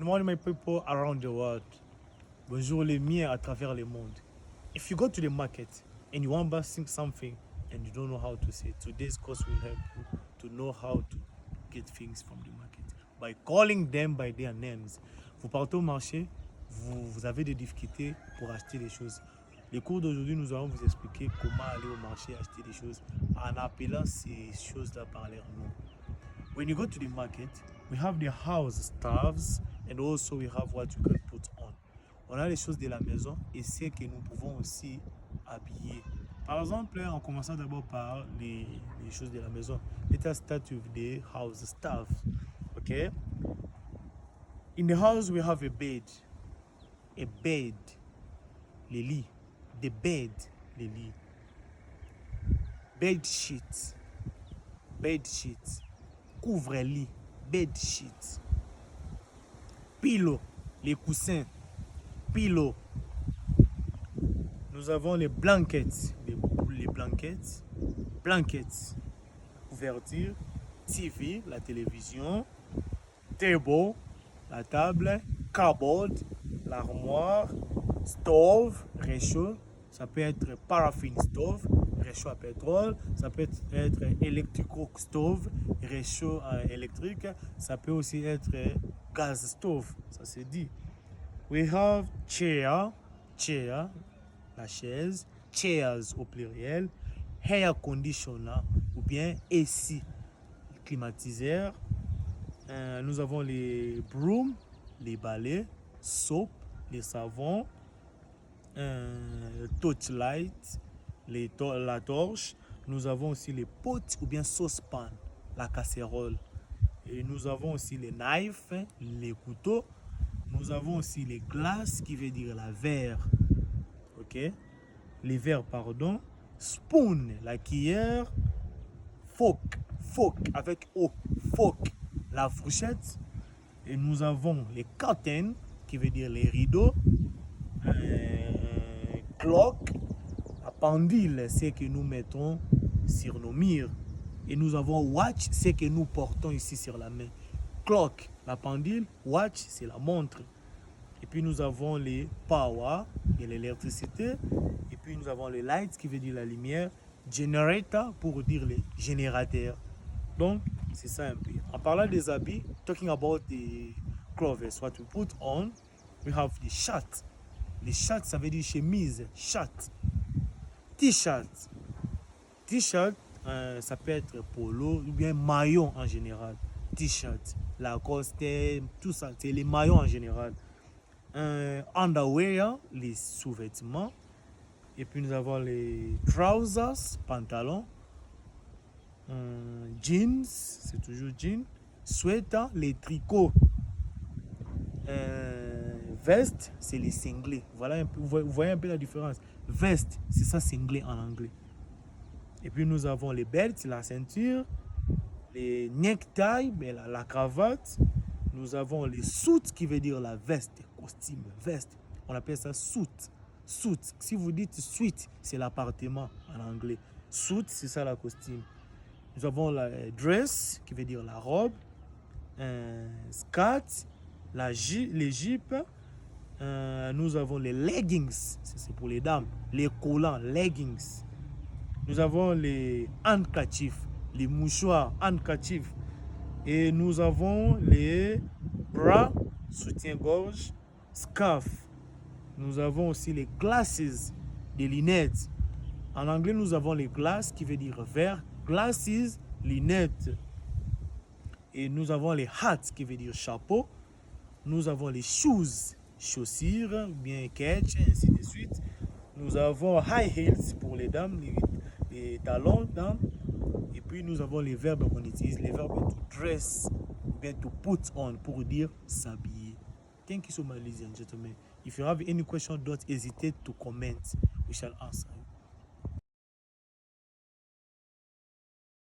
morning, my people around the world. Bonjour les miens à travers le monde. If you go to the market and you want to buy something and you don't know how to say, today's course will help you to know how to get things from the market by calling them by their names. Vous partez au marché, vous avez des difficultés pour acheter des choses. Les cours d'aujourd'hui, nous allons vous expliquer comment aller au marché acheter des choses en appelant ces choses-là par leur nom. When you go to the market, we have the house stuffs and also we have what you can put on. On a les choses de la maison et c'est que nous pouvons aussi habiller. Par exemple, en commençant d'abord par les choses de la maison. Let us start with the house stuff. Okay? In the house, we have a bed. A bed. Les lits. The bed. Les lits. Bed sheets. Bed sheets. Couvre-lit. Bed sheets. Pillow. Les coussins. Pillow. Nous avons les blankets. Les blankets. Blankets. Couverture. TV, la télévision. Table, la table. Cupboard, l'armoire. Stove, réchaud. Ça peut être paraffin stove, réchaud à pétrole. Ça peut être electrical stove, réchaud électrique. Ça peut aussi être gas stove, ça se dit. We have chair, chair, la chaise. Chairs au pluriel. Air conditioner ou bien AC, climatiseur. Nous avons les brooms, les balais. Soap, les savons. Torchlight, la torche. Nous avons aussi les pots ou bien saucepan, la casserole. Et nous avons aussi les knives, les couteaux. Nous avons aussi les glaces, qui veut dire la verre. Ok? Les verres, pardon. Spoon, la cuillère. Fork, fork avec O. Fork, la fourchette. Et nous avons les curtains, qui veut dire les rideaux. Clock, la pendule, c'est que nous mettons sur nos murs. Et nous avons watch, c'est que nous portons ici sur la main. Clock, la pendule. Watch, c'est la montre. Et puis nous avons les power, et l'électricité. Et puis nous avons les lights, qui veut dire la lumière. Generator, pour dire les générateurs. Donc, c'est ça un peu. En parlant des habits, talking about the clothes, what we put on, we have the shirt. Les shirts, ça veut dire chemise, shirt. T-shirt. T-shirt, ça peut être polo ou bien maillot en général. T-shirt, Lacoste, tout ça, c'est les maillots en général. Underwear, les sous-vêtements. Et puis nous avons les trousers, pantalons. Jeans, c'est toujours jeans. Sweater, les tricots. Veste, c'est les cinglés. Voilà un peu, vous voyez un peu la différence. Veste, c'est ça, cinglé en anglais. Et puis nous avons les belts, la ceinture. Les neckties, la cravate. Nous avons les suits, qui veut dire la veste, costume, veste. On appelle ça suit. Suit. Si vous dites suite, c'est l'appartement en anglais. Suit, c'est ça la costume. Nous avons la dress, qui veut dire la robe. Skirt, les jupes. Nous avons les leggings, c'est pour les dames. Les collants, leggings. Nous avons les handkerchiefs, les mouchoirs, handkerchiefs. Et nous avons les bras, soutien-gorge, scarf. Nous avons aussi les glasses, des lunettes. En anglais, nous avons les glasses, qui veut dire verre. Glasses, lunettes. Et nous avons les hats, qui veut dire chapeau. Nous avons les shoes, chaussures, bien catch, ainsi de suite. Nous avons high heels pour les dames, les talons dames. Et puis nous avons les verbes qu'on utilise, les verbes to dress, bien to put on, pour dire s'habiller. Thank you so much, ladies and gentlemen. If you have any question, don't hesitate to comment. We shall answer.